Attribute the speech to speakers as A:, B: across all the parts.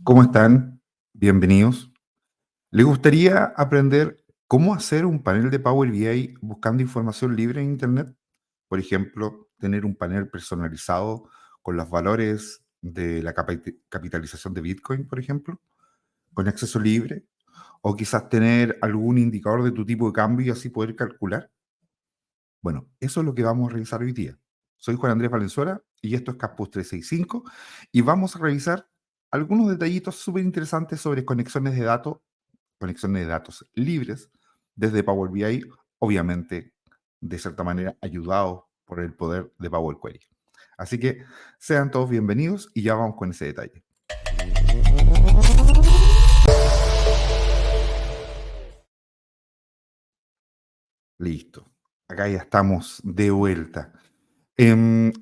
A: ¿Cómo están? Bienvenidos. ¿Les gustaría aprender cómo hacer un panel de Power BI buscando información libre en Internet? Por ejemplo, tener un panel personalizado con los valores de la capitalización de Bitcoin, por ejemplo, con acceso libre, o quizás tener algún indicador de tu tipo de cambio y así poder calcular. Bueno, eso es lo que vamos a revisar hoy día. Soy Juan Andrés Valenzuela y esto es Campus 365 y vamos a revisar algunos detallitos súper interesantes sobre conexiones de datos libres desde Power BI, obviamente, de cierta manera, ayudados por el poder de Power Query. Así que sean todos bienvenidos y ya vamos con ese detalle. Listo. Acá ya estamos de vuelta.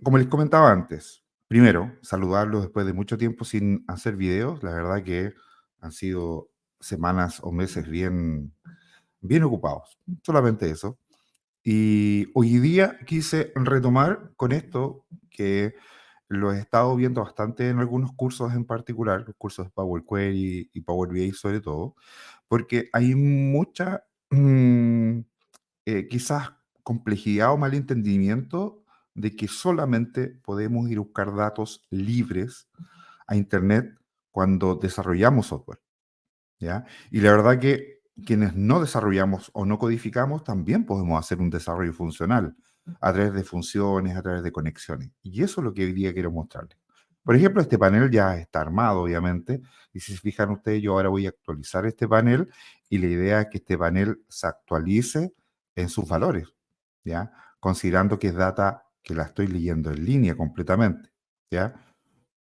A: Como les comentaba antes, primero, saludarlos después de mucho tiempo sin hacer videos. La verdad que han sido semanas o meses bien ocupados. Solamente eso. Y hoy día quise retomar con esto que lo he estado viendo bastante en algunos cursos en particular, los cursos de Power Query y Power BI sobre todo, porque hay mucha, quizás complejidad o malentendimiento de que solamente podemos ir a buscar datos libres a Internet cuando desarrollamos software. ¿Ya? Y la verdad que quienes no desarrollamos o no codificamos también podemos hacer un desarrollo funcional a través de funciones, a través de conexiones. Y eso es lo que hoy día quiero mostrarles. Por ejemplo, este panel ya está armado, obviamente, y si se fijan ustedes, yo ahora voy a actualizar este panel y la idea es que este panel se actualice en sus valores, ¿ya? Considerando que es data que la estoy leyendo en línea completamente, ¿ya?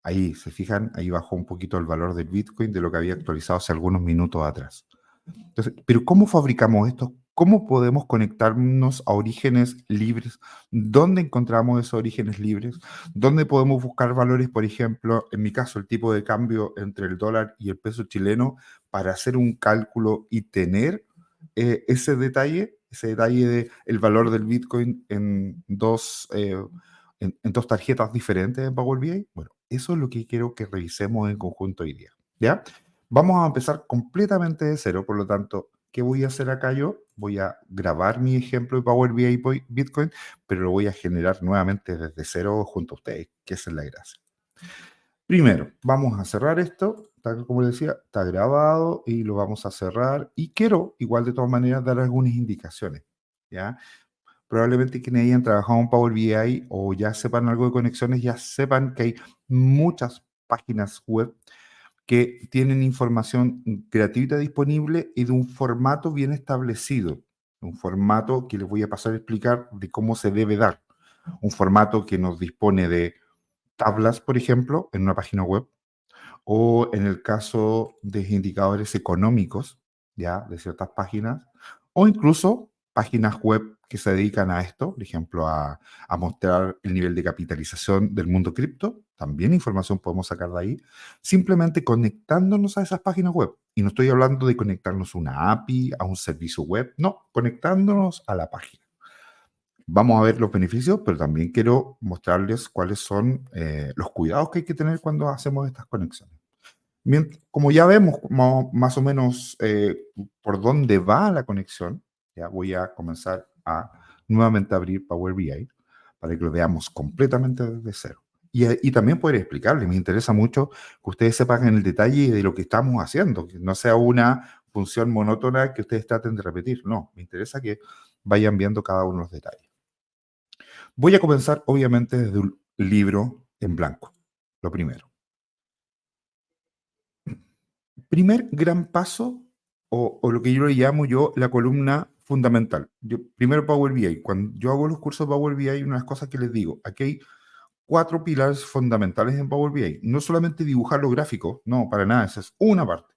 A: Ahí, se fijan, ahí bajó un poquito el valor del Bitcoin de lo que había actualizado hace algunos minutos atrás. Entonces, pero ¿cómo fabricamos esto? ¿Cómo podemos conectarnos a orígenes libres? ¿Dónde encontramos esos orígenes libres? ¿Dónde podemos buscar valores, por ejemplo, en mi caso, el tipo de cambio entre el dólar y el peso chileno para hacer un cálculo y tener ese detalle de el valor del Bitcoin en dos tarjetas diferentes en Power BI? Bueno, eso es lo que quiero que revisemos en conjunto hoy día. ¿Ya? Vamos a empezar completamente de cero, por lo tanto, ¿qué voy a hacer acá yo? Voy a grabar mi ejemplo de Power BI Bitcoin, pero lo voy a generar nuevamente desde cero junto a ustedes, que esa es la gracia. Primero, vamos a cerrar esto, tal como les decía, está grabado y lo vamos a cerrar. Y quiero, igual de todas maneras, dar algunas indicaciones, ¿ya? Probablemente quienes hayan trabajado en Power BI o ya sepan algo de conexiones, ya sepan que hay muchas páginas web que tienen información gratuita disponible y de un formato bien establecido, un formato que les voy a pasar a explicar de cómo se debe dar, un formato que nos dispone de tablas, por ejemplo, en una página web, o en el caso de indicadores económicos, ya, de ciertas páginas, o incluso páginas web que se dedican a esto, por ejemplo, a mostrar el nivel de capitalización del mundo cripto, también información podemos sacar de ahí, simplemente conectándonos a esas páginas web. Y no estoy hablando de conectarnos a una API, a un servicio web, no, conectándonos a la página. Vamos a ver los beneficios, pero también quiero mostrarles cuáles son los cuidados que hay que tener cuando hacemos estas conexiones. Como ya vemos más o menos por dónde va la conexión, ya voy a comenzar a nuevamente abrir Power BI para que lo veamos completamente desde cero. Y también poder explicarles, me interesa mucho que ustedes sepan en el detalle de lo que estamos haciendo, que no sea una función monótona que ustedes traten de repetir, no, me interesa que vayan viendo cada uno de los detalles. Voy a comenzar obviamente desde un libro en blanco, lo primero. Primer gran paso, o lo que yo le llamo yo la columna fundamental. Primero Power BI. Cuando yo hago los cursos de Power BI, una de las cosas que les digo, aquí hay cuatro pilares fundamentales en Power BI. No solamente dibujar los gráficos, no, para nada, esa es una parte.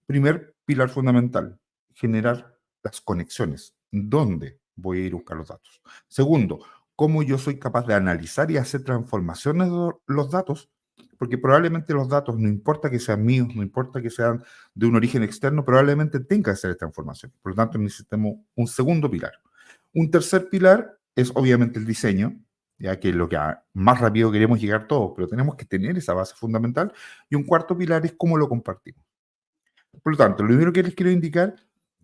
A: Primer pilar fundamental, generar las conexiones. ¿Dónde voy a ir a buscar los datos? Segundo, cómo yo soy capaz de analizar y hacer transformaciones de los datos, porque probablemente los datos, no importa que sean míos, no importa que sean de un origen externo, probablemente tenga que hacer esta información. Por lo tanto, necesitamos un segundo pilar. Un tercer pilar es obviamente el diseño, ya que es lo que más rápido queremos llegar todos, pero tenemos que tener esa base fundamental. Y un cuarto pilar es cómo lo compartimos. Por lo tanto, lo primero que les quiero indicar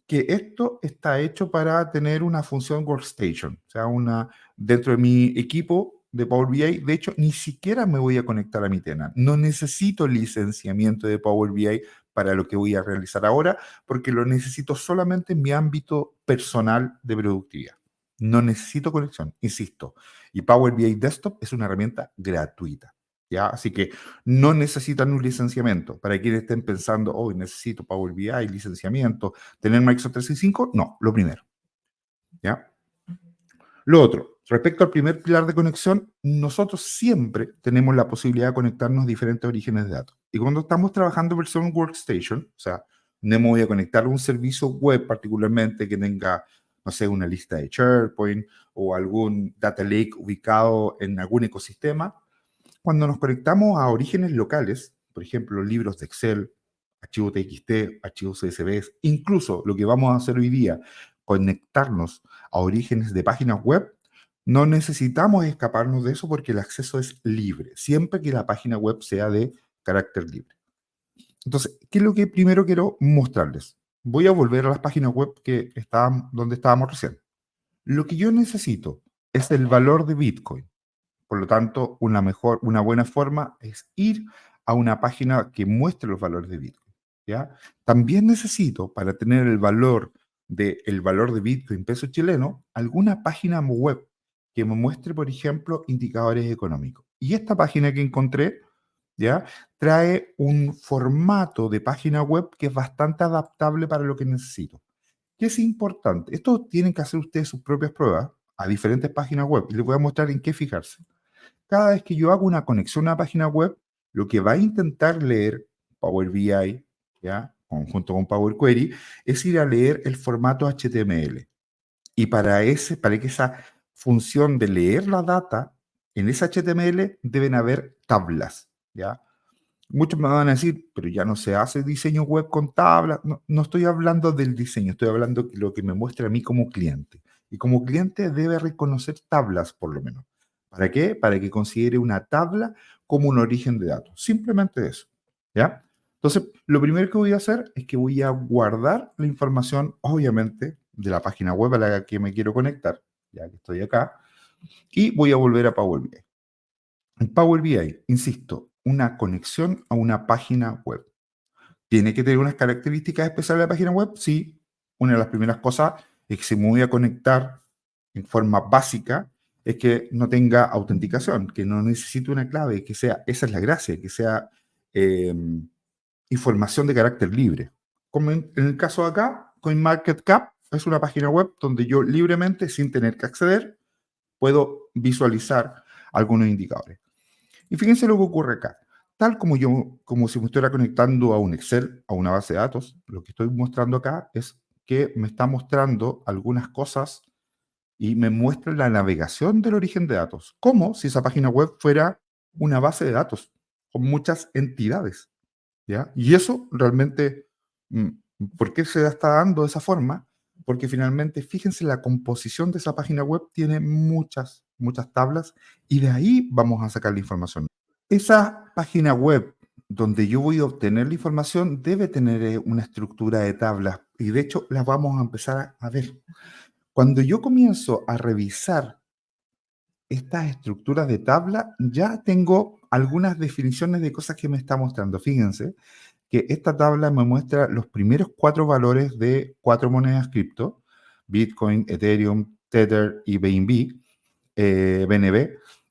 A: que esto está hecho para tener una función workstation, o sea, dentro de mi equipo de Power BI. De hecho, ni siquiera me voy a conectar a mi tenant. No necesito licenciamiento de Power BI para lo que voy a realizar ahora, porque lo necesito solamente en mi ámbito personal de productividad. No necesito conexión, insisto. Y Power BI Desktop es una herramienta gratuita. ¿Ya? Así que no necesitan un licenciamiento. Para quienes estén pensando, hoy necesito Power BI, licenciamiento, tener Microsoft 365, no, lo primero. ¿Ya? Lo otro, respecto al primer pilar de conexión, nosotros siempre tenemos la posibilidad de conectarnos a diferentes orígenes de datos. Y cuando estamos trabajando versión workstation, o sea, no me voy a conectar a un servicio web particularmente que tenga, no sé, una lista de SharePoint o algún data lake ubicado en algún ecosistema. Cuando nos conectamos a orígenes locales, por ejemplo, libros de Excel, archivos TXT, archivos CSV, incluso lo que vamos a hacer hoy día, conectarnos a orígenes de páginas web, no necesitamos escaparnos de eso porque el acceso es libre, siempre que la página web sea de carácter libre. Entonces, ¿qué es lo que primero quiero mostrarles? Voy a volver a las páginas web donde estábamos recién. Lo que yo necesito es el valor de Bitcoin. Por lo tanto, una buena forma es ir a una página que muestre los valores de Bitcoin, ¿ya? También necesito, para tener el valor de Bitcoin peso chileno, alguna página web que me muestre, por ejemplo, indicadores económicos. Y esta página que encontré, ¿ya? Trae un formato de página web que es bastante adaptable para lo que necesito. ¿Qué es importante? Esto tienen que hacer ustedes sus propias pruebas a diferentes páginas web y les voy a mostrar en qué fijarse. Cada vez que yo hago una conexión a una página web, lo que va a intentar leer Power BI, ¿ya? Junto con Power Query, es ir a leer el formato HTML. Y para que esa función de leer la data en ese HTML deben haber tablas, ¿ya? Muchos me van a decir, pero ya no se hace diseño web con tablas. No, no estoy hablando del diseño, estoy hablando de lo que me muestra a mí como cliente. Y como cliente debe reconocer tablas, por lo menos. ¿Para qué? Para que considere una tabla como un origen de datos. Simplemente eso. ¿Ya? Entonces, lo primero que voy a hacer es que voy a guardar la información, obviamente, de la página web a la que me quiero conectar, ya que estoy acá, y voy a volver a Power BI. En Power BI, insisto, una conexión a una página web. ¿Tiene que tener unas características especiales la página web? Sí. Una de las primeras cosas es que si me voy a conectar en forma básica, es que no tenga autenticación, que no necesite una clave, que sea, esa es la gracia, que sea eh, información de carácter libre. Como en el caso de acá, CoinMarketCap es una página web donde yo libremente, sin tener que acceder, puedo visualizar algunos indicadores. Y fíjense lo que ocurre acá. Tal como si me estuviera conectando a un Excel, a una base de datos, lo que estoy mostrando acá es que me está mostrando algunas cosas y me muestra la navegación del origen de datos, como si esa página web fuera una base de datos con muchas entidades, ¿ya? Y eso realmente, mm, ¿por qué se está dando de esa forma? Porque finalmente, fíjense, la composición de esa página web tiene muchas, muchas tablas y de ahí vamos a sacar la información. Esa página web donde yo voy a obtener la información debe tener una estructura de tablas y de hecho las vamos a empezar a ver. Cuando yo comienzo a revisar estas estructuras de tabla, ya tengo algunas definiciones de cosas que me está mostrando. Fíjense que esta tabla me muestra los primeros 4 valores de 4 monedas cripto: Bitcoin, Ethereum, Tether y BNB,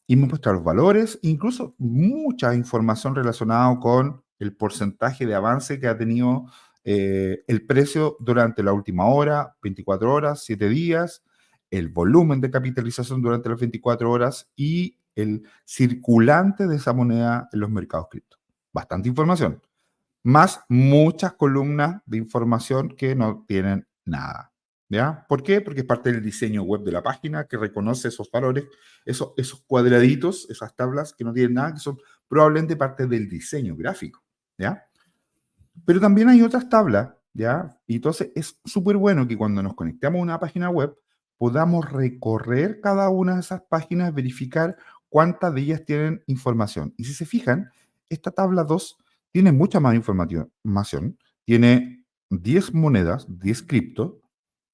A: y me muestra los valores, incluso mucha información relacionada con el porcentaje de avance que ha tenido el precio durante la última hora, 24 horas, 7 días, el volumen de capitalización durante las 24 horas y el circulante de esa moneda en los mercados cripto. Bastante información, más muchas columnas de información que no tienen nada. ¿Ya? ¿Por qué? Porque es parte del diseño web de la página que reconoce esos valores, esos cuadraditos, esas tablas que no tienen nada, que son probablemente parte del diseño gráfico. ¿Ya? Pero también hay otras tablas, ¿ya? Y entonces es súper bueno que cuando nos conectamos a una página web podamos recorrer cada una de esas páginas, verificar cuántas de ellas tienen información. Y si se fijan, esta tabla 2 tiene mucha más información. Tiene 10 monedas, 10 cripto,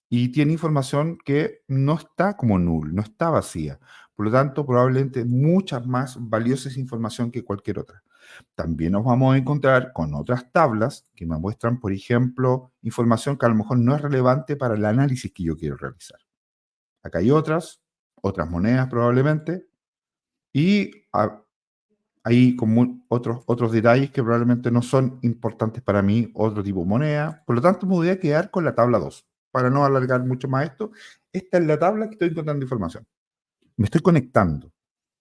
A: y tiene información que no está como null, no está vacía. Por lo tanto, probablemente mucha más valiosa esa información que cualquier otra. También nos vamos a encontrar con otras tablas que me muestran, por ejemplo, información que a lo mejor no es relevante para el análisis que yo quiero realizar. Acá hay otras monedas probablemente, y hay como otros detalles que probablemente no son importantes para mí, otro tipo de moneda. Por lo tanto, me voy a quedar con la tabla 2 para no alargar mucho más esto. Esta es la tabla que estoy encontrando información. Me estoy conectando,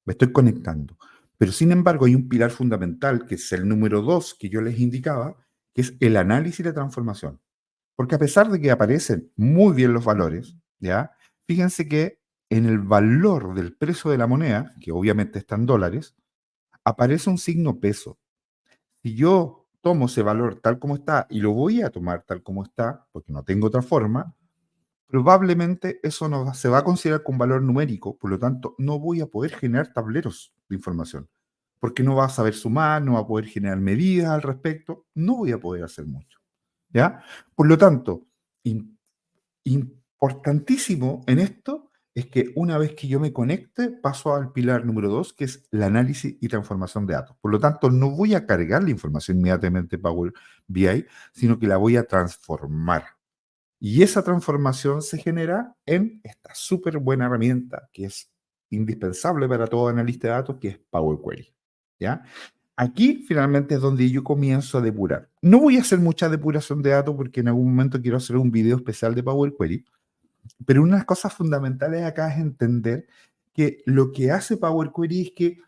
A: me estoy conectando. Pero sin embargo, hay un pilar fundamental, que es el número 2 que yo les indicaba, que es el análisis y la transformación. Porque a pesar de que aparecen muy bien los valores, ¿ya? Fíjense que en el valor del precio de la moneda, que obviamente está en dólares, aparece un signo peso. Si yo tomo ese valor tal como está y lo voy a tomar tal como está, porque no tengo otra forma, probablemente eso no se va a considerar con valor numérico, por lo tanto, no voy a poder generar tableros de información, porque no va a saber sumar, no va a poder generar medidas al respecto, no voy a poder hacer mucho, ¿ya? Por lo tanto, importantísimo en esto es que una vez que yo me conecte, paso al pilar número 2, que es el análisis y transformación de datos. Por lo tanto, no voy a cargar la información inmediatamente en Power BI, sino que la voy a transformar. Y esa transformación se genera en esta súper buena herramienta que es indispensable para todo analista de datos, que es Power Query. ¿Ya? Aquí finalmente es donde yo comienzo a depurar. No voy a hacer mucha depuración de datos porque en algún momento quiero hacer un video especial de Power Query, pero una de las cosas fundamentales acá es entender que lo que hace Power Query es que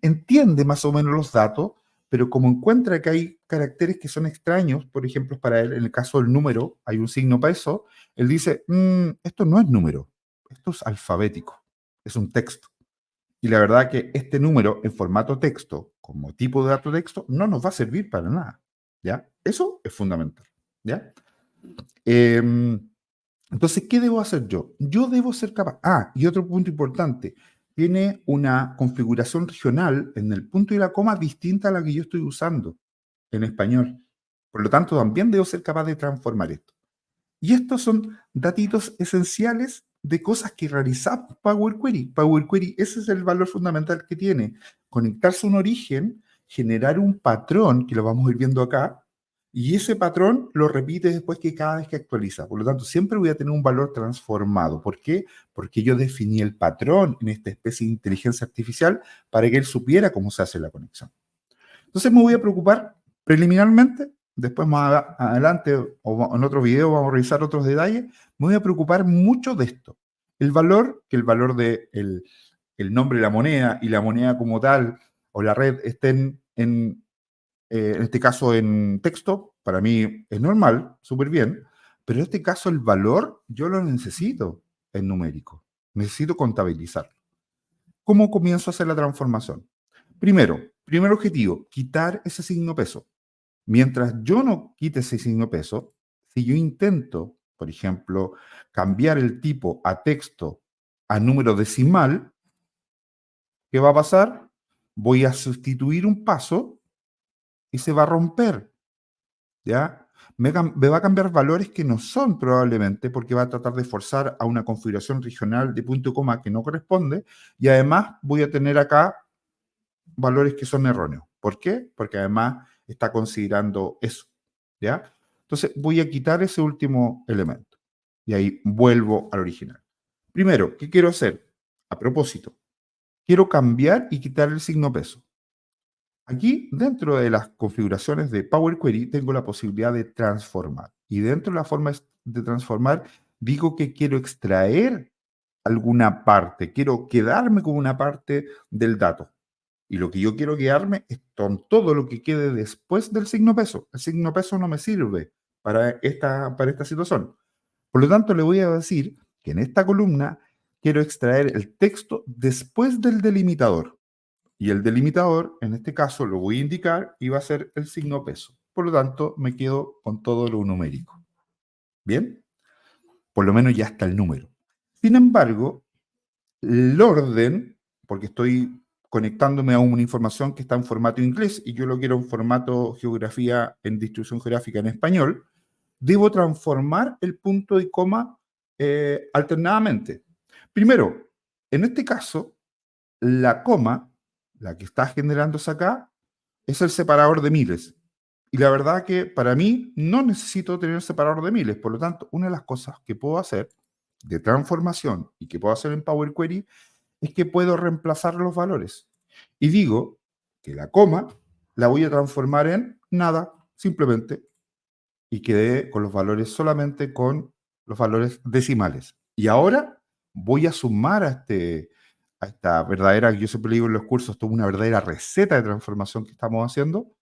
A: entiende más o menos los datos, pero como encuentra que hay caracteres que son extraños, por ejemplo, para él, en el caso del número, hay un signo para eso, él dice, esto no es número, esto es alfabético, es un texto. Y la verdad que este número en formato texto, como tipo de dato texto, no nos va a servir para nada. ¿Ya? Eso es fundamental. ¿Ya? Em, entonces, ¿qué debo hacer yo? Yo debo ser capaz. Ah, y otro punto importante. Tiene una configuración regional en el punto y la coma distinta a la que yo estoy usando en español. Por lo tanto, también debo ser capaz de transformar esto. Y estos son datitos esenciales de cosas que realizamos Power Query. Power Query, ese es el valor fundamental que tiene. Conectarse a un origen, generar un patrón, que lo vamos a ir viendo acá, y ese patrón lo repite después que cada vez que actualiza. Por lo tanto, siempre voy a tener un valor transformado. ¿Por qué? Porque yo definí el patrón en esta especie de inteligencia artificial para que él supiera cómo se hace la conexión. Entonces me voy a preocupar preliminarmente, después más adelante o en otro video vamos a revisar otros detalles, me voy a preocupar mucho de esto. El valor, que el valor de el nombre de la moneda y la moneda como tal o la red estén en este caso en texto, para mí es normal, súper bien, pero en este caso el valor yo lo necesito en numérico, necesito contabilizarlo. ¿Cómo comienzo a hacer la transformación? Primero, primer objetivo, quitar ese signo peso. Mientras yo no quite ese signo peso, si yo intento, por ejemplo, cambiar el tipo a texto a número decimal, ¿qué va a pasar? Voy a sustituir un paso y se va a romper, ¿ya? Me va a cambiar valores que no son probablemente porque va a tratar de forzar a una configuración regional de punto y coma que no corresponde, y además voy a tener acá valores que son erróneos. ¿Por qué? Porque además está considerando eso, ¿ya? Entonces voy a quitar ese último elemento y ahí vuelvo al original. Primero, ¿qué quiero hacer? A propósito, quiero cambiar y quitar el signo peso. Aquí, dentro de las configuraciones de Power Query, tengo la posibilidad de transformar. Y dentro de la forma de transformar, digo que quiero extraer alguna parte, quiero quedarme con una parte del dato. Y lo que yo quiero quedarme es con todo lo que quede después del signo peso. El signo peso no me sirve para esta situación. Por lo tanto, le voy a decir que en esta columna quiero extraer el texto después del delimitador. Y el delimitador, en este caso, lo voy a indicar y va a ser el signo peso. Por lo tanto, me quedo con todo lo numérico. ¿Bien? Por lo menos ya está el número. Sin embargo, el orden, porque estoy conectándome a una información que está en formato inglés y yo lo quiero en formato geografía en distribución geográfica en español, debo transformar el punto y coma alternadamente. Primero, en este caso, la coma, la que está generándose acá, es el separador de miles. Y la verdad que para mí no necesito tener separador de miles. Por lo tanto, una de las cosas que puedo hacer de transformación y que puedo hacer en Power Query es que puedo reemplazar los valores. Y digo que la coma la voy a transformar en nada, simplemente, y quedé con los valores solamente con los valores decimales. Y ahora voy a sumar a esta verdadera, yo siempre digo en los cursos, esto es una verdadera receta de transformación que estamos haciendo,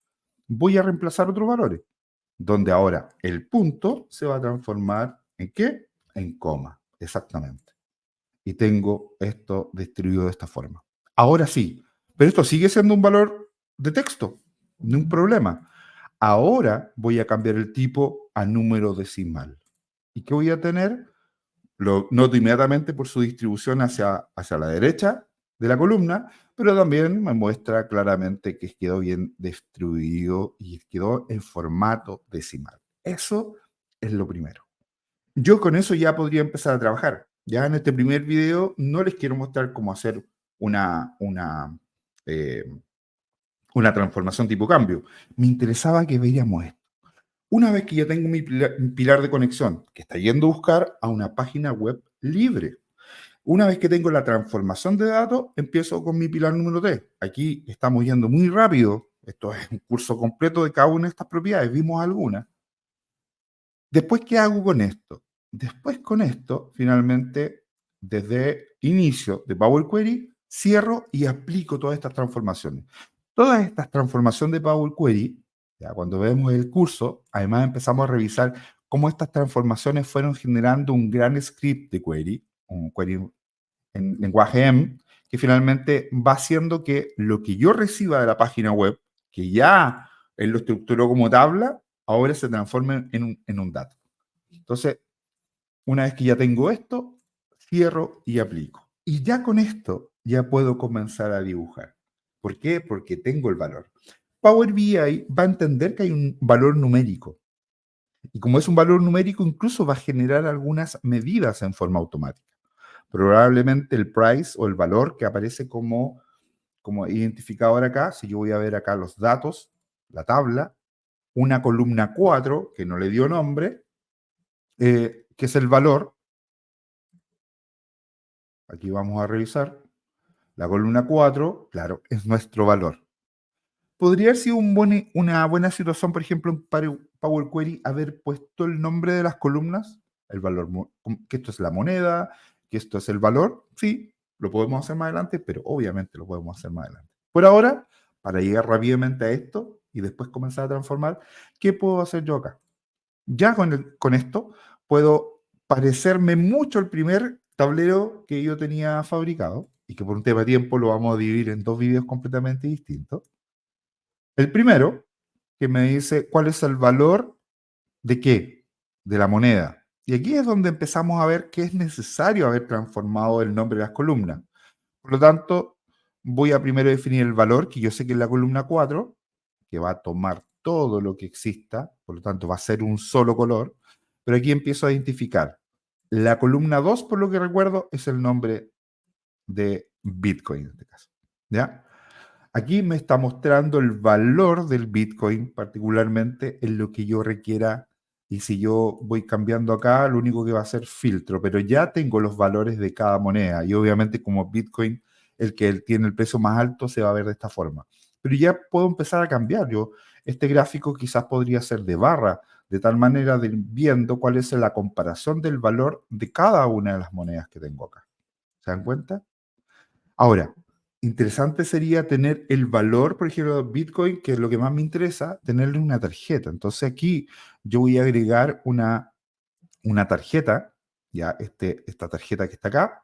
A: voy a reemplazar otros valores, donde ahora el punto se va a transformar ¿en qué? En coma, exactamente. Y tengo esto distribuido de esta forma. Ahora sí, pero esto sigue siendo un valor de texto, no un problema. Ahora voy a cambiar el tipo a número decimal. ¿Y qué voy a tener? Lo noto inmediatamente por su distribución hacia la derecha de la columna, pero también me muestra claramente que quedó bien distribuido y quedó en formato decimal. Eso es lo primero. Yo con eso ya podría empezar a trabajar. Ya en este primer video no les quiero mostrar cómo hacer una, una, eh, una transformación tipo cambio. Me interesaba que veríamos esto. Una vez que ya tengo mi pilar de conexión, que está yendo a buscar a una página web libre. Una vez que tengo la transformación de datos, empiezo con mi pilar número 3. Aquí estamos yendo muy rápido. Esto es un curso completo de cada una de estas propiedades. Vimos algunas. Después, ¿qué hago con esto? Después con esto, finalmente, desde inicio de Power Query, cierro y aplico todas estas transformaciones. Todas estas transformaciones de Power Query, ya cuando vemos el curso, además empezamos a revisar cómo estas transformaciones fueron generando un gran script de query, un query en lenguaje M, que finalmente va haciendo que lo que yo reciba de la página web, que ya él lo estructuró como tabla, ahora se transforme en un dato. Entonces, una vez que ya tengo esto, cierro y aplico. Y ya con esto, ya puedo comenzar a dibujar. ¿Por qué? Porque tengo el valor. Power BI va a entender que hay un valor numérico. Y como es un valor numérico, incluso va a generar algunas medidas en forma automática. Probablemente el price o el valor que aparece como identificador acá, si yo voy a ver acá los datos, la tabla, una columna 4 que no le dio nombre, que es el valor. Aquí vamos a revisar. La columna 4, claro, es nuestro valor. Podría haber sido una buena situación, por ejemplo, en Power Query, haber puesto el nombre de las columnas, el valor, que esto es la moneda, que esto es el valor. Sí, lo podemos hacer más adelante, pero obviamente lo podemos hacer más adelante. Por ahora, para llegar rápidamente a esto y después comenzar a transformar, ¿qué puedo hacer yo acá? Ya con esto puedo parecerme mucho el primer tablero que yo tenía fabricado y que por un tema de tiempo lo vamos a dividir en dos videos completamente distintos. El primero, que me dice cuál es el valor de qué, de la moneda. Y aquí es donde empezamos a ver que es necesario haber transformado el nombre de las columnas. Por lo tanto, voy a primero definir el valor, que yo sé que es la columna 4, que va a tomar todo lo que exista, por lo tanto va a ser un solo color, pero aquí empiezo a identificar. La columna 2, por lo que recuerdo, es el nombre de Bitcoin en este caso. ¿Ya? Aquí me está mostrando el valor del Bitcoin, particularmente en lo que yo requiera. Y si yo voy cambiando acá, lo único que va a ser filtro, pero ya tengo los valores de cada moneda. Y obviamente como Bitcoin, el que tiene el precio más alto se va a ver de esta forma. Pero ya puedo empezar a cambiar. Este gráfico quizás podría ser de barra, de tal manera de ir viendo cuál es la comparación del valor de cada una de las monedas que tengo acá. ¿Se dan cuenta? Ahora, interesante sería tener el valor, por ejemplo, de Bitcoin, que es lo que más me interesa, tenerle una tarjeta. Entonces aquí yo voy a agregar una tarjeta, ya esta tarjeta que está acá,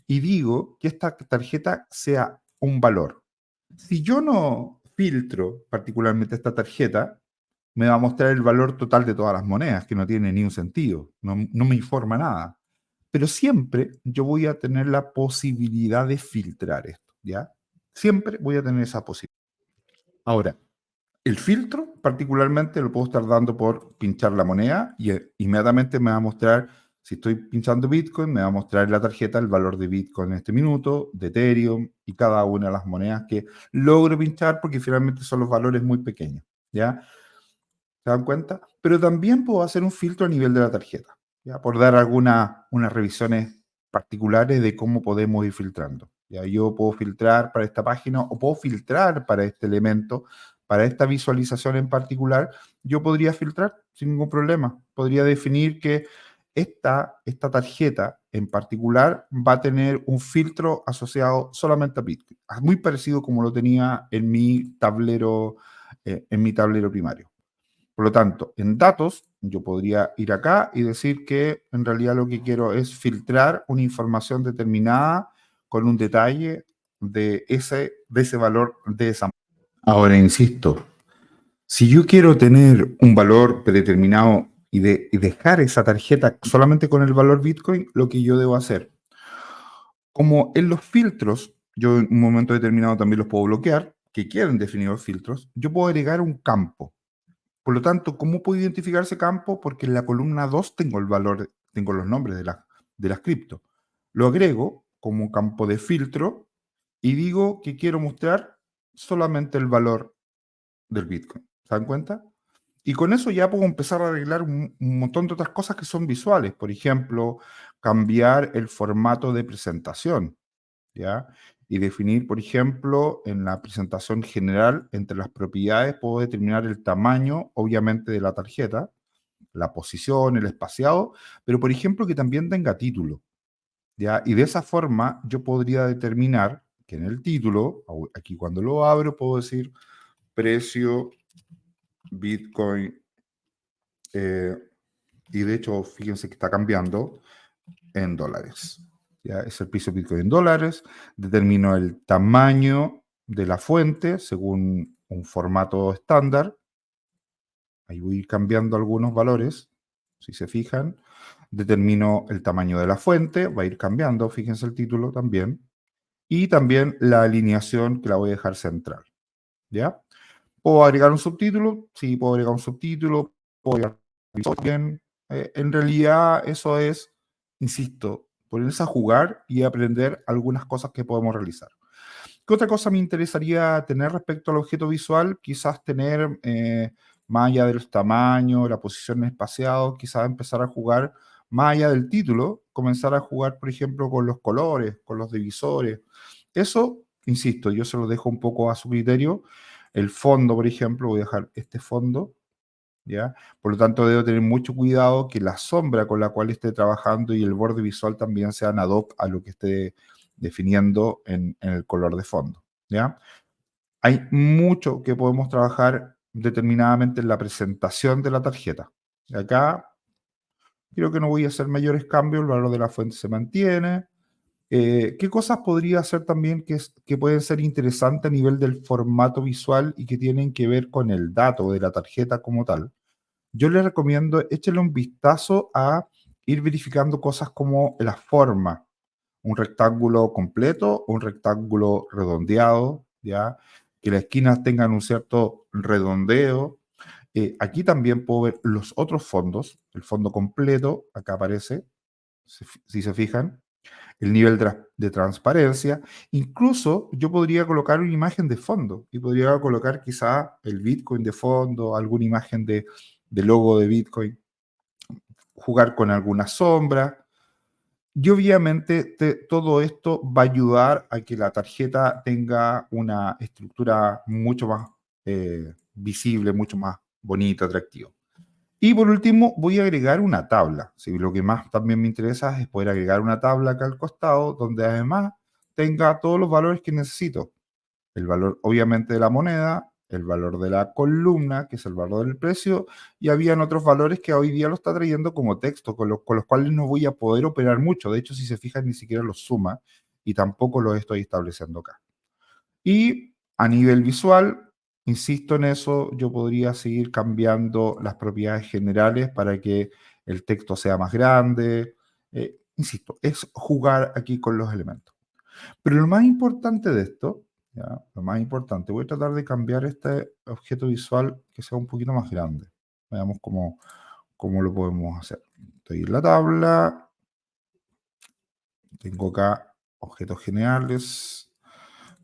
A: y digo que esta tarjeta sea un valor. Si yo no filtro particularmente esta tarjeta, me va a mostrar el valor total de todas las monedas, que no tiene ni un sentido, no me informa nada. Pero siempre yo voy a tener la posibilidad de filtrar esto, ¿ya? Siempre voy a tener esa posibilidad. Ahora, el filtro, particularmente, lo puedo estar dando por pinchar la moneda y inmediatamente me va a mostrar, si estoy pinchando Bitcoin, me va a mostrar en la tarjeta el valor de Bitcoin en este minuto, de Ethereum y cada una de las monedas que logro pinchar porque finalmente son los valores muy pequeños, ¿ya? ¿Se dan cuenta? Pero también puedo hacer un filtro a nivel de la tarjeta, ¿ya? Por dar unas revisiones particulares de cómo podemos ir filtrando. ¿Ya? Yo puedo filtrar para esta página o puedo filtrar para este elemento, para esta visualización en particular. Yo podría filtrar sin ningún problema. Podría definir que esta tarjeta en particular va a tener un filtro asociado solamente a Bitcoin. Muy parecido como lo tenía en mi tablero primario. Por lo tanto, en datos, yo podría ir acá y decir que en realidad lo que quiero es filtrar una información determinada con un detalle de ese valor de esa. Ahora, insisto, si yo quiero tener un valor predeterminado y dejar esa tarjeta solamente con el valor Bitcoin, lo que yo debo hacer, como en los filtros, yo en un momento determinado también los puedo bloquear, que quieren definir los filtros, yo puedo agregar un campo. Por lo tanto, ¿cómo puedo identificar ese campo? Porque en la columna 2 tengo el valor, tengo los nombres de las cripto. Lo agrego como un campo de filtro y digo que quiero mostrar solamente el valor del Bitcoin. ¿Se dan cuenta? Y con eso ya puedo empezar a arreglar un montón de otras cosas que son visuales. Por ejemplo, cambiar el formato de presentación. ¿Ya? Y definir, por ejemplo, en la presentación general, entre las propiedades, puedo determinar el tamaño, obviamente, de la tarjeta, la posición, el espaciado, pero, por ejemplo, que también tenga título, ¿ya? Y de esa forma yo podría determinar que en el título, aquí cuando lo abro, puedo decir precio Bitcoin, eh, y de hecho, fíjense que está cambiando en dólares. ¿Ya? Es el precio Bitcoin en dólares. Determino el tamaño de la fuente según un formato estándar. Ahí voy a ir cambiando algunos valores, si se fijan. Determino el tamaño de la fuente, va a ir cambiando, fíjense el título también. Y también la alineación que la voy a dejar central. ¿Ya? ¿Puedo agregar un subtítulo? Sí, puedo agregar un subtítulo. Puedo agregar bien. En realidad, eso es, insisto, ponerse a jugar y aprender algunas cosas que podemos realizar. ¿Qué otra cosa me interesaría tener respecto al objeto visual? Quizás tener, más allá del tamaño, la posición espaciado, quizás empezar a jugar más allá del título, comenzar a jugar, por ejemplo, con los colores, con los divisores. Eso, insisto, yo se lo dejo un poco a su criterio. El fondo, por ejemplo, voy a dejar este fondo, ¿ya? Por lo tanto, debo tener mucho cuidado que la sombra con la cual esté trabajando y el borde visual también sean ad hoc a lo que esté definiendo en el color de fondo, ¿ya? Hay mucho que podemos trabajar determinadamente en la presentación de la tarjeta. Acá creo que no voy a hacer mayores cambios, el valor de la fuente se mantiene. ¿Qué cosas podría hacer también que pueden ser interesantes a nivel del formato visual y que tienen que ver con el dato de la tarjeta como tal? Yo les recomiendo, échale un vistazo a ir verificando cosas como la forma, un rectángulo completo, un rectángulo redondeado, ¿ya? Que las esquinas tengan un cierto redondeo. Aquí también puedo ver los otros fondos, el fondo completo, acá aparece, si se fijan, el nivel de transparencia. Incluso yo podría colocar una imagen de fondo y podría colocar quizá el Bitcoin de fondo, alguna imagen de logo de Bitcoin, jugar con alguna sombra. Y obviamente todo esto va a ayudar a que la tarjeta tenga una estructura mucho más visible, mucho más bonita, atractiva. Y por último, voy a agregar una tabla. Si lo que más también me interesa es poder agregar una tabla acá al costado, donde además tenga todos los valores que necesito. El valor, obviamente, de la moneda, el valor de la columna, que es el valor del precio, y habían otros valores que hoy día lo está trayendo como texto, con los cuales no voy a poder operar mucho. De hecho, si se fijan, ni siquiera los suma y tampoco los estoy estableciendo acá. Y a nivel visual, insisto en eso, yo podría seguir cambiando las propiedades generales para que el texto sea más grande. insisto, es jugar aquí con los elementos. Pero lo más importante de esto, ¿ya? Lo más importante, voy a tratar de cambiar este objeto visual que sea un poquito más grande. Veamos cómo lo podemos hacer. Estoy en la tabla, tengo acá objetos generales,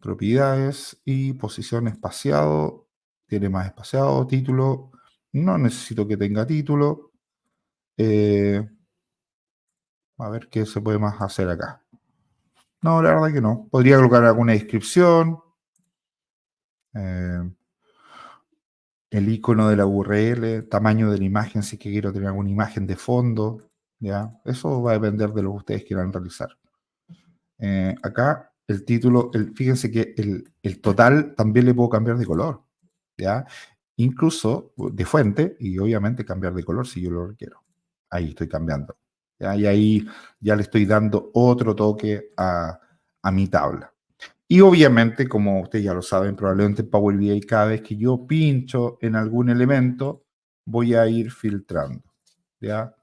A: propiedades y posición espaciado. Tiene más espaciado, título. No necesito que tenga título. Eh, a ver qué se puede más hacer acá. No, la verdad que no. Podría colocar alguna descripción. eh, el icono de la URL, tamaño de la imagen, si es que quiero tener alguna imagen de fondo. ¿Ya? Eso va a depender de lo que ustedes quieran realizar. Acá el título, fíjense que el total también le puedo cambiar de color, ¿ya? Incluso de fuente y obviamente cambiar de color si yo lo requiero. Ahí estoy cambiando, ¿ya? Y ahí ya le estoy dando otro toque a mi tabla. Y obviamente, como ustedes ya lo saben, probablemente en Power BI cada vez que yo pincho en algún elemento, voy a ir filtrando, ¿ya?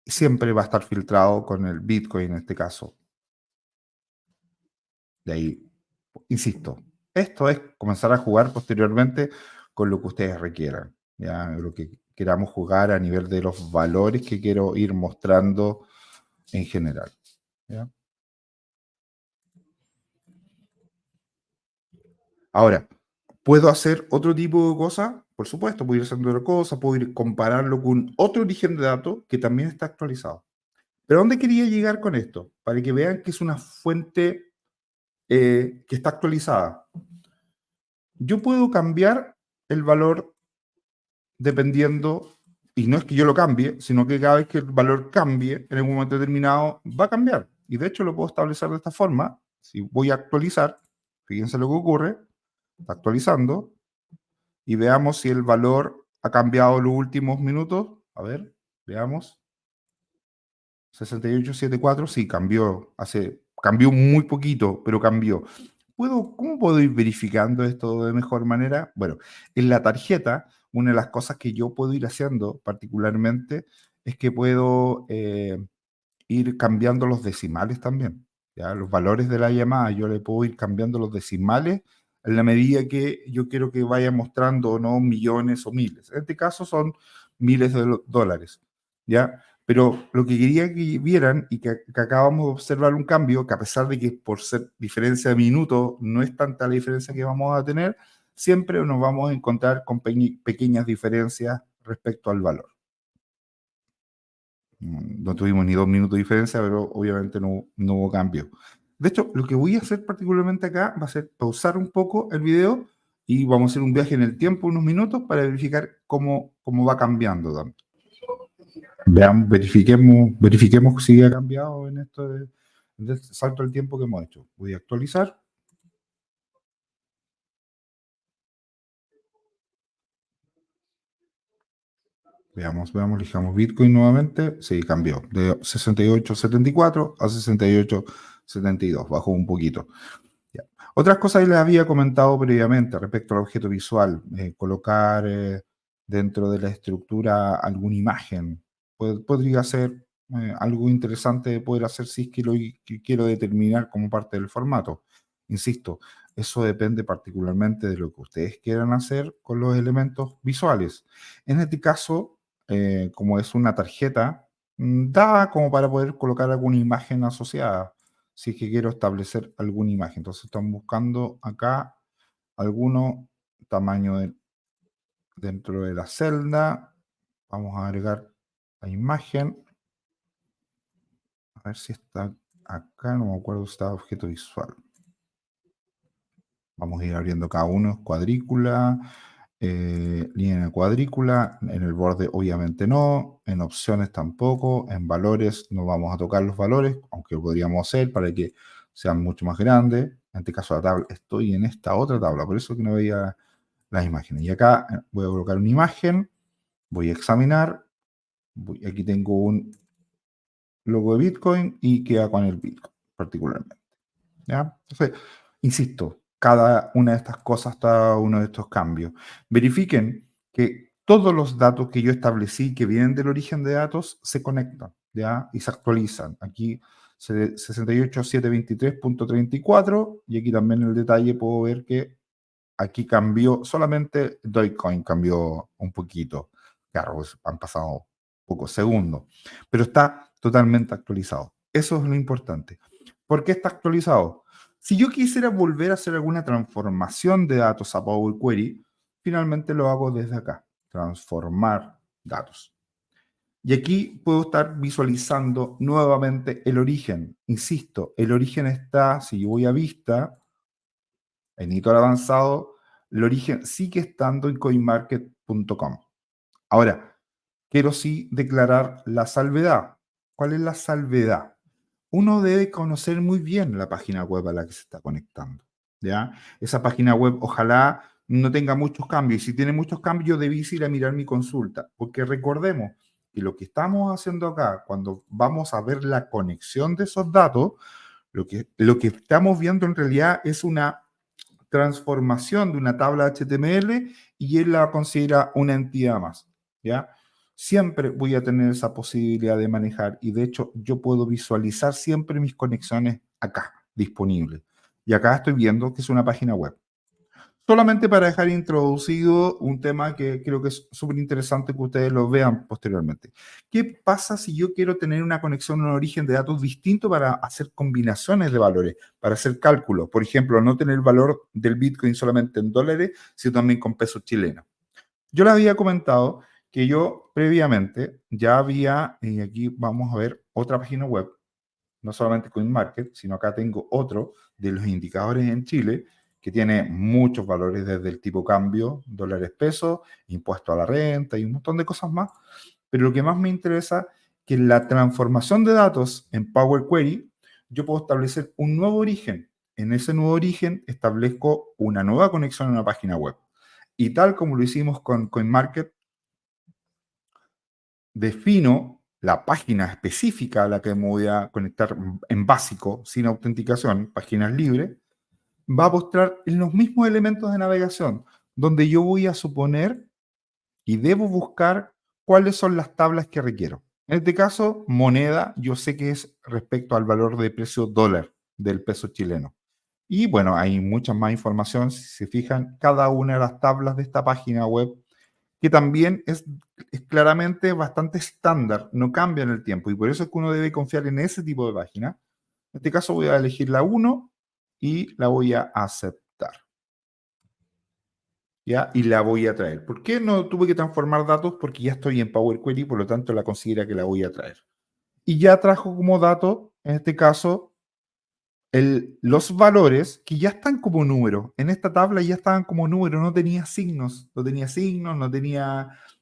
A: Siempre va a estar filtrado con el Bitcoin en este caso. De ahí, insisto, esto es comenzar a jugar posteriormente con lo que ustedes requieran, ¿ya? Lo que queramos jugar a nivel de los valores que quiero ir mostrando en general, ¿ya? Ahora, ¿puedo hacer otro tipo de cosas? Por supuesto, puedo ir haciendo otra cosa, puedo ir compararlo con otro origen de datos que también está actualizado. Pero ¿a dónde quería llegar con esto? Para que vean que es una fuente que está actualizada. Yo puedo cambiar el valor dependiendo, y no es que yo lo cambie, sino que cada vez que el valor cambie en algún momento determinado, va a cambiar. Y de hecho lo puedo establecer de esta forma. Si voy a actualizar, fíjense lo que ocurre, está actualizando, y veamos si el valor ha cambiado en los últimos minutos. A ver, veamos. 6874, sí, cambió muy poquito, pero cambió. ¿Cómo puedo ir verificando esto de mejor manera? Bueno, en la tarjeta, una de las cosas que yo puedo ir haciendo particularmente es que puedo ir cambiando los decimales también. ¿Ya? Los valores de la llamada, yo le puedo ir cambiando los decimales en la medida que yo quiero que vaya mostrando o no millones o miles. En este caso son miles de dólares. ¿Ya? Pero lo que quería que vieran y que acabamos de observar un cambio, que a pesar de que por ser diferencia de minutos no es tanta la diferencia que vamos a tener, siempre nos vamos a encontrar con pequeñas diferencias respecto al valor. No tuvimos ni 2 minutos de diferencia, pero obviamente no hubo cambio. De hecho, lo que voy a hacer particularmente acá va a ser pausar un poco el video y vamos a hacer un viaje en el tiempo, unos minutos, para verificar cómo va cambiando también. Veamos, verifiquemos si ha cambiado en esto de este salto del tiempo que hemos hecho. Voy a actualizar. Veamos, elijamos Bitcoin nuevamente. Sí, cambió de 68,74 a 68,72. Bajó un poquito. Ya. Otras cosas que les había comentado previamente respecto al objeto visual, colocar dentro de la estructura alguna imagen. Podría ser algo interesante de poder hacer si es que lo que quiero determinar como parte del formato. Insisto, eso depende particularmente de lo que ustedes quieran hacer con los elementos visuales. En este caso, como es una tarjeta, da como para poder colocar alguna imagen asociada si es que quiero establecer alguna imagen. Entonces estamos buscando acá alguno tamaño dentro de la celda. Vamos a agregar la imagen. A ver si está acá. No me acuerdo si está objeto visual. Vamos a ir abriendo cada uno. Cuadrícula, línea cuadrícula. En el borde obviamente no. En opciones tampoco. En valores no vamos a tocar los valores, aunque lo podríamos hacer para que sean mucho más grandes. En este caso la tabla, estoy en esta otra tabla, por eso que no veía las imágenes. Y acá voy a colocar una imagen. Voy a examinar. Aquí tengo un logo de Bitcoin y queda con el Bitcoin particularmente. ¿Ya? Entonces, insisto, cada una de estas cosas, cada uno de estos cambios. Verifiquen que todos los datos que yo establecí que vienen del origen de datos se conectan. ¿ya? Y se actualizan. Aquí 68.723.34 y aquí también en el detalle puedo ver que aquí cambió, solamente Dogecoin cambió un poquito. Claro, pues han pasado pocos segundos, pero está totalmente actualizado. Eso es lo importante. ¿Por qué está actualizado? Si yo quisiera volver a hacer alguna transformación de datos a Power Query, finalmente lo hago desde acá, transformar datos. Y aquí puedo estar visualizando nuevamente el origen. Insisto, el origen está, si yo voy a vista, en editor avanzado, el origen sigue estando en coinmarket.com. Ahora, quiero sí declarar la salvedad. ¿Cuál es la salvedad? Uno debe conocer muy bien la página web a la que se está conectando, ¿ya? Esa página web ojalá no tenga muchos cambios. Y si tiene muchos cambios, debéis ir a mirar mi consulta. Porque recordemos que lo que estamos haciendo acá, cuando vamos a ver la conexión de esos datos, lo que estamos viendo en realidad es una transformación de una tabla HTML y él la considera una entidad más, ¿ya? Siempre voy a tener esa posibilidad de manejar y de hecho yo puedo visualizar siempre mis conexiones acá, disponibles. Y acá estoy viendo que es una página web. Solamente para dejar introducido un tema que creo que es súper interesante que ustedes lo vean posteriormente. ¿Qué pasa si yo quiero tener una conexión, un origen de datos distinto para hacer combinaciones de valores, para hacer cálculos? Por ejemplo, no tener el valor del Bitcoin solamente en dólares, sino también con pesos chilenos. Yo les había comentado que yo previamente ya había, y aquí vamos a ver otra página web, no solamente CoinMarket, sino acá tengo otro de los indicadores en Chile que tiene muchos valores desde el tipo cambio, dólares pesos, impuesto a la renta y un montón de cosas más. Pero lo que más me interesa es que en la transformación de datos en Power Query, yo puedo establecer un nuevo origen. En ese nuevo origen establezco una nueva conexión a una página web. Y tal como lo hicimos con CoinMarket, defino la página específica a la que me voy a conectar en básico, sin autenticación, páginas libres, va a mostrar en los mismos elementos de navegación, donde yo voy a suponer y debo buscar cuáles son las tablas que requiero. En este caso, moneda, yo sé que es respecto al valor de precio dólar del peso chileno. Y bueno, hay mucha más información, si se fijan, cada una de las tablas de esta página web que también es claramente bastante estándar, no cambia en el tiempo y por eso es que uno debe confiar en ese tipo de página. En este caso voy a elegir la 1 y la voy a aceptar, ¿ya? Y la voy a traer. ¿Por qué no tuve que transformar datos? Porque ya estoy en Power Query, por lo tanto la considera que la voy a traer. Y ya trajo como dato, en este caso, los valores que ya están como números. En esta tabla ya estaban como números, no tenía signos, no tenía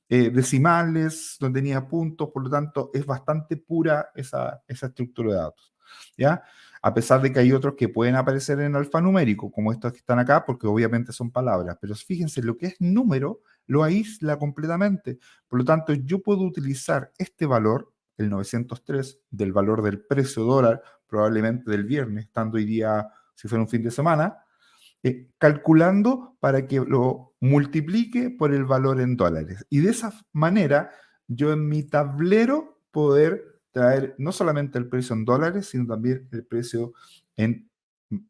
A: decimales, no tenía puntos, por lo tanto es bastante pura esa estructura de datos. ¿Ya? A pesar de que hay otros que pueden aparecer en alfanumérico, como estos que están acá, porque obviamente son palabras, pero fíjense, lo que es número lo aísla completamente. Por lo tanto, yo puedo utilizar este valor, el 903, del valor del precio dólar, probablemente del viernes, estando hoy día, si fuera un fin de semana, calculando para que lo multiplique por el valor en dólares. Y de esa manera, yo en mi tablero poder traer no solamente el precio en dólares, sino también el precio en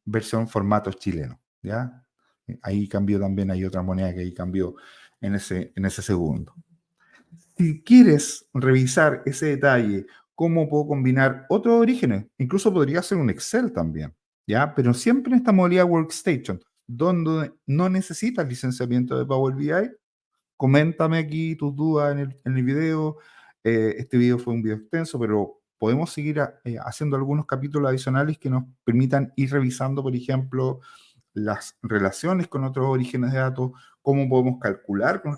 A: versión formato chileno. ¿Ya? Ahí cambió también, hay otra moneda que ahí cambió en ese segundo. Si quieres revisar ese detalle, cómo puedo combinar otros orígenes, incluso podría ser un Excel también, ¿ya? Pero siempre en esta modalidad Workstation, donde no necesitas licenciamiento de Power BI, coméntame aquí tus dudas en el video. Este video fue un video extenso, pero podemos seguir haciendo algunos capítulos adicionales que nos permitan ir revisando, por ejemplo, las relaciones con otros orígenes de datos, cómo podemos calcular con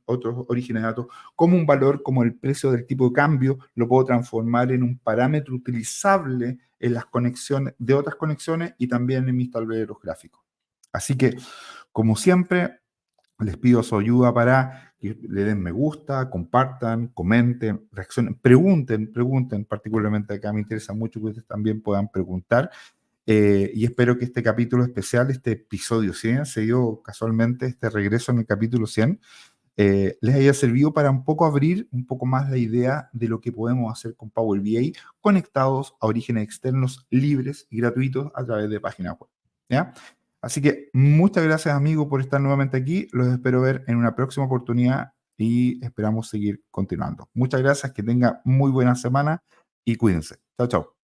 A: otros orígenes de datos, cómo un valor como el precio del tipo de cambio lo puedo transformar en un parámetro utilizable en las conexiones de otras conexiones y también en mis tableros gráficos. Así que, como siempre, les pido su ayuda para que le den me gusta, compartan, comenten, reaccionen, pregunten, particularmente acá me interesa mucho que ustedes también puedan preguntar. Y espero que este capítulo especial, este episodio 100, se dio casualmente este regreso en el capítulo 100, les haya servido para un poco abrir un poco más la idea de lo que podemos hacer con Power BI conectados a orígenes externos libres y gratuitos a través de páginas web. ¿Ya? Así que muchas gracias, amigo, por estar nuevamente aquí. Los espero ver en una próxima oportunidad y esperamos seguir continuando. Muchas gracias, que tenga muy buena semana y cuídense. Chao, chao.